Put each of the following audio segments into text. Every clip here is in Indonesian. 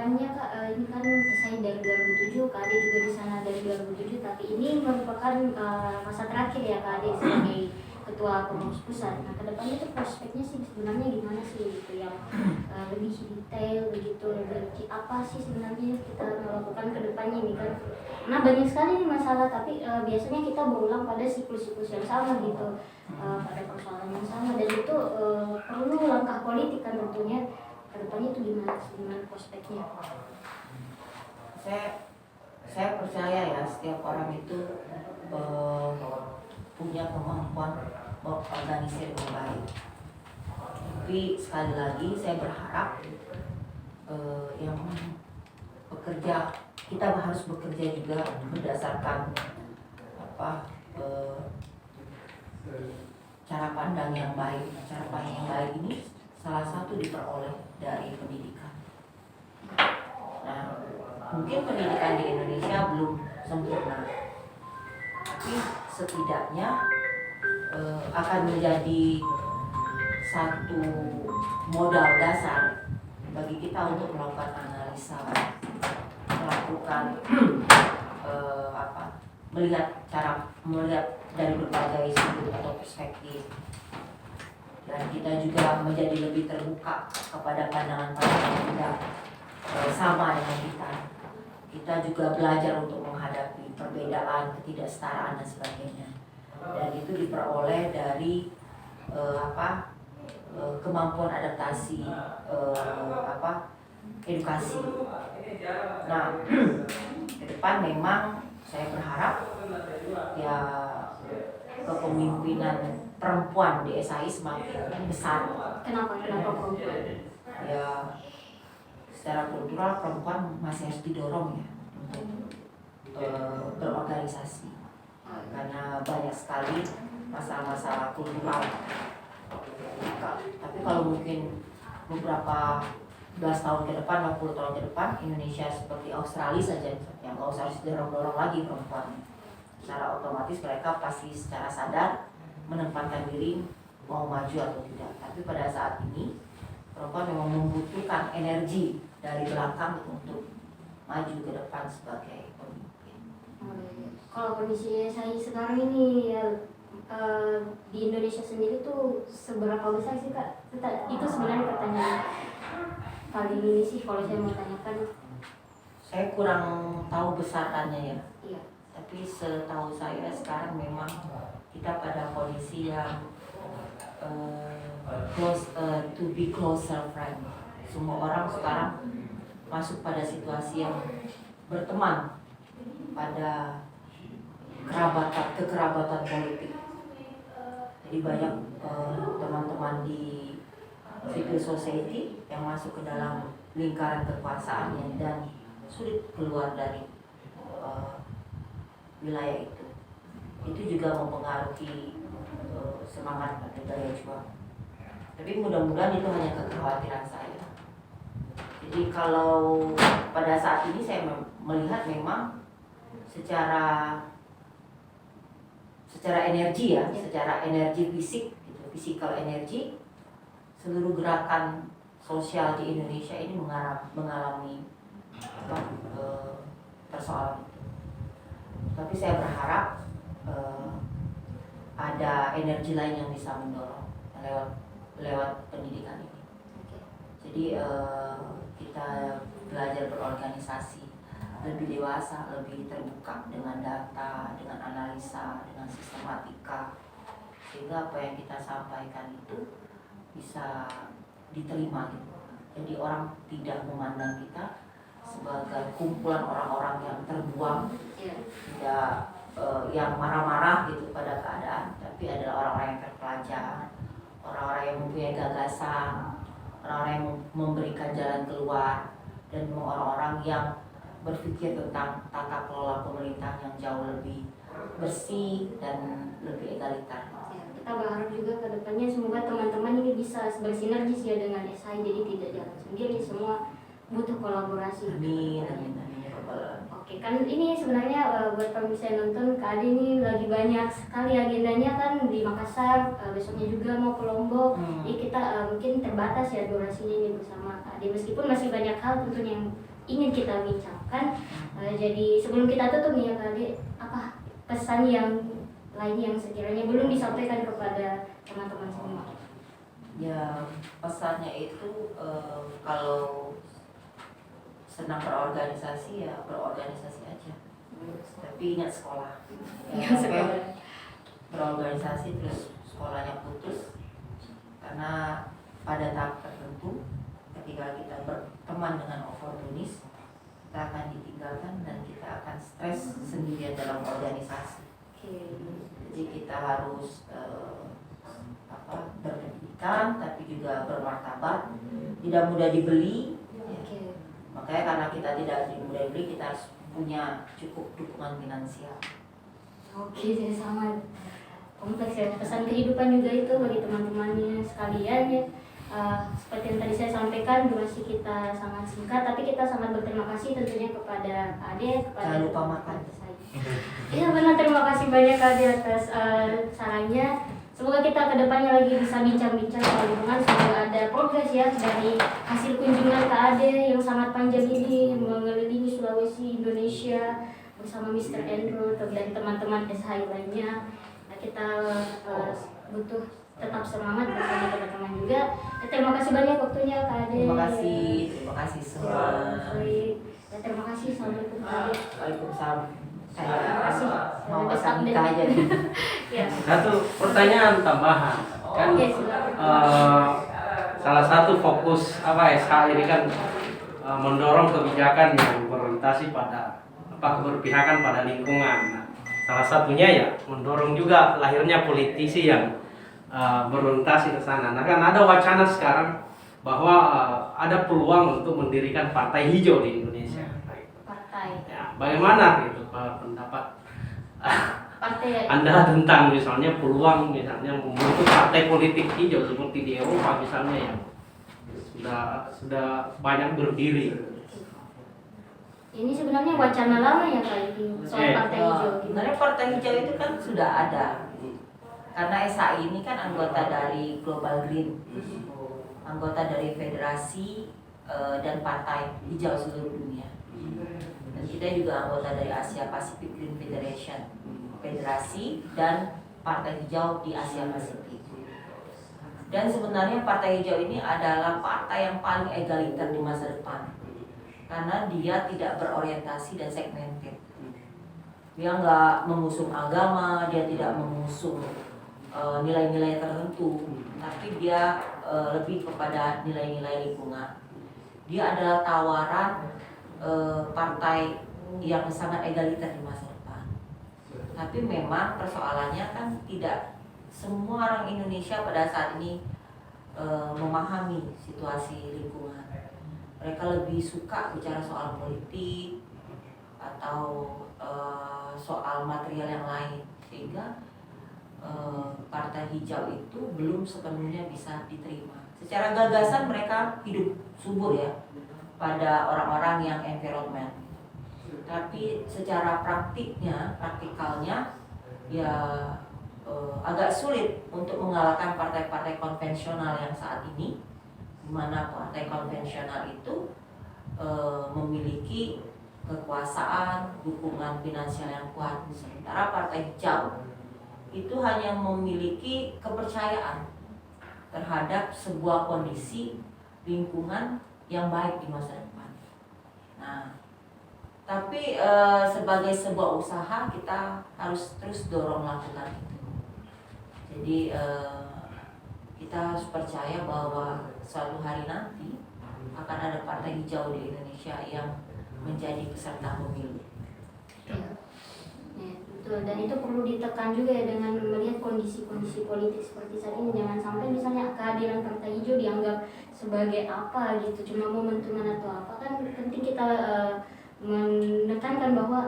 depannya Kak, ini kan saya dari 2007, Kak Ade juga di sana dari 2007, tapi ini merupakan masa terakhir ya Kak Ade sebagai ketua pengurus pusat. Nah kedepannya itu prospeknya sih sebenarnya gimana sih gitu yang lebih detail begitu, lebih apa sih sebenarnya kita melakukan kedepannya ini kan? Nah banyak sekali nih masalah, tapi biasanya kita berulang pada siklus-siklus yang sama gitu, pada persoalan yang sama, dan itu perlu langkah politik kan tentunya. Kedepannya itu gimana prospeknya? Saya percaya ya setiap orang itu punya kemampuan berorganisir dengan baik. Tapi sekali lagi saya berharap yang bekerja, kita harus bekerja juga berdasarkan cara pandang yang baik. Cara pandang yang baik ini salah satu diperoleh dari pendidikan. Nah, mungkin pendidikan di Indonesia belum sempurna, tapi setidaknya akan menjadi satu modal dasar bagi kita untuk melakukan analisa, melakukan melihat dari berbagai sudut atau perspektif, dan kita juga menjadi lebih terbuka kepada pandangan-pandangan yang tidak sama dengan kita. Kita juga belajar untuk menghadapi perbedaan, ketidaksetaraan dan sebagainya. Dan itu diperoleh dari kemampuan adaptasi, edukasi. Nah, ke depan memang saya berharap ya kepemimpinan perempuan di SAI semakin besar. Kenapa perempuan? Ya, secara kultural perempuan masih harus didorong ya untuk berorganisasi, karena banyak sekali masalah-masalah kultural. Tapi kalau mungkin beberapa belas tahun ke depan, 20 tahun ke depan, Indonesia seperti Australia saja, yang nggak usah dorong-dorong lagi perempuan. Secara otomatis mereka pasti secara sadar menempatkan diri mau maju atau tidak. Tapi pada saat ini perempuan memang membutuhkan energi dari belakang untuk maju ke depan sebagai pemimpin. Kalau kondisi saya sekarang ini ya, di Indonesia sendiri tuh seberapa besar sih Kak? Itu sebenarnya pertanyaan kali ini sih kalau saya mau tanyakan. Saya kurang tahu besarannya ya. Iya. Tapi setahu saya sekarang memang kita pada kondisi yang to be closer friend. Semua orang sekarang masuk pada situasi yang berteman pada kekerabatan politik. Jadi banyak teman-teman di civil society yang masuk ke dalam lingkaran kekuasaannya dan sulit keluar dari wilayah itu. Itu juga mempengaruhi semangat atau daya juang. Tapi mudah-mudahan itu hanya kekhawatiran saya. Jadi kalau pada saat ini saya melihat memang secara energi ya, secara energi fisik, gitu, physical energy, seluruh gerakan sosial di Indonesia ini mengalami persoalan itu. Tapi saya berharap ada energi lain yang bisa mendorong lewat pendidikan ini. Jadi kita belajar berorganisasi lebih dewasa, lebih terbuka dengan data, dengan analisa, dengan sistematika, sehingga apa yang kita sampaikan itu bisa diterima gitu. Jadi orang tidak memandang kita sebagai kumpulan orang-orang yang terbuang, tidak yang marah-marah gitu pada keadaan, tapi adalah orang-orang yang terpelajar, orang-orang yang mempunyai gagasan, orang-orang yang memberikan jalan keluar, dan orang-orang yang berpikir tentang tata kelola pemerintah yang jauh lebih bersih dan lebih egaliter. Kita berharap juga ke depannya semoga teman-teman ini bisa bersinergis ya dengan SAI, jadi tidak jalan sendiri, semua butuh kolaborasi. Amin. Oke, kan ini sebenarnya buat pemirsa yang nonton, Kak Ade ini lagi banyak sekali agendanya kan di Makassar, besoknya juga mau ke Lombok. Jadi kita mungkin terbatas ya durasinya ini bersama Kak Ade, meskipun masih banyak hal tentunya yang ingin kita bincangkan. Jadi sebelum kita tutup nih ya Kak Ade, apa pesan yang lain yang sekiranya belum disampaikan kepada teman-teman semua? Ya, pesannya itu kalau senang berorganisasi ya berorganisasi aja. Tapi ingat sekolah. Ingat sekolah. Berorganisasi terus sekolahnya putus karena pada tahap tertentu ketika kita berteman dengan oportunis kita akan ditinggalkan dan kita akan stres sendirian dalam organisasi. Jadi kita harus berpendidikan tapi juga bermartabat, tidak mudah dibeli. Makanya karena kita tidak mudah dibeli, kita harus punya cukup dukungan finansial. Oke, sangat kompleks ya. Pesan kehidupan juga itu bagi teman-temannya sekalian ya. Seperti yang tadi saya sampaikan, durasi kita sangat singkat, tapi kita sangat berterima kasih tentunya kepada Ade, kepada jangan lupa makan. Iya benar, terima kasih banyak Ade atas sarannya. Semoga kita kedepannya lagi bisa bincang-bincang soal lingkungan. Semoga ada progres ya dari hasil kunjungan Kak Ade yang sangat panjang ini mengelilingi Sulawesi, Indonesia bersama Mr. Andrew dan teman-teman SHI lainnya. Nah, kita butuh tetap semangat bersama teman-teman juga. Terima kasih banyak waktunya Kak Ade. Terima kasih semua. Ya, terima kasih. Assalamualaikum Kak Ade. Waalaikumsalam. Terima kasih. Mau pasang nikah aja nih. Ya. Satu pertanyaan tambahan kan, salah satu fokus SH ini kan mendorong kebijakan yang berorientasi pada keberpihakan pada lingkungan. Nah, salah satunya ya mendorong juga lahirnya politisi yang berorientasi ke sana. Nah kan ada wacana sekarang bahwa ada peluang untuk mendirikan partai hijau di Indonesia. Partai. Ya, bagaimana gitu pendapat Partai. Anda tentang misalnya peluang misalnya membentuk partai politik hijau seperti di Eropa misalnya yang sudah banyak berdiri. Ini sebenarnya wacana lama ya Kak Ade soal partai hijau. Sebenarnya partai hijau itu kan sudah ada. Karena SHI ini kan anggota dari Global Green, anggota dari federasi dan partai hijau seluruh dunia. Dan kita juga anggota dari Asia Pacific Green Federation, federasi dan partai hijau di Asia Pasifik. Dan sebenarnya partai hijau ini adalah partai yang paling egaliter di masa depan, karena dia tidak berorientasi dan segmented. Dia nggak mengusung agama, dia tidak mengusung nilai-nilai tertentu, tapi dia lebih kepada nilai-nilai lingkungan. Dia adalah tawaran partai yang sangat egaliter di masa depan. Tapi memang persoalannya kan tidak semua orang Indonesia pada saat ini memahami situasi lingkungan. Mereka lebih suka bicara soal politik atau soal material yang lain, sehingga partai hijau itu belum sepenuhnya bisa diterima. Secara gagasan mereka hidup subur ya pada orang-orang yang environment, tapi secara praktikalnya ya agak sulit untuk mengalahkan partai-partai konvensional yang saat ini, di mana partai konvensional itu memiliki kekuasaan, dukungan finansial yang kuat, sementara partai hijau itu hanya memiliki kepercayaan terhadap sebuah kondisi lingkungan yang baik di masa depan. Nah, tapi sebagai sebuah usaha kita harus terus dorong lakukan itu. Jadi kita harus percaya bahwa suatu hari nanti akan ada partai hijau di Indonesia yang menjadi peserta pemilu. Ya, betul. Dan itu perlu ditekan juga ya dengan melihat kondisi-kondisi politik seperti saat ini. Jangan sampai misalnya kehadiran partai hijau dianggap sebagai apa gitu, cuma momentuman atau apa. Kan penting kita menekankan bahwa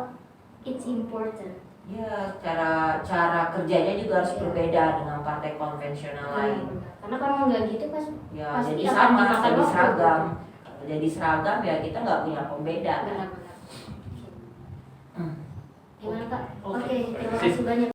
it's important. Ya, cara kerjanya juga harus berbeda dengan partai konvensional lain. Karena kalau nggak gitu pasti jadi akan sama, dimakan jadi waktu. seragam. Jadi seragam ya kita nggak punya pembeda. Benar-benar. Gimana Kak? Oke. Oke, terima kasih banyak.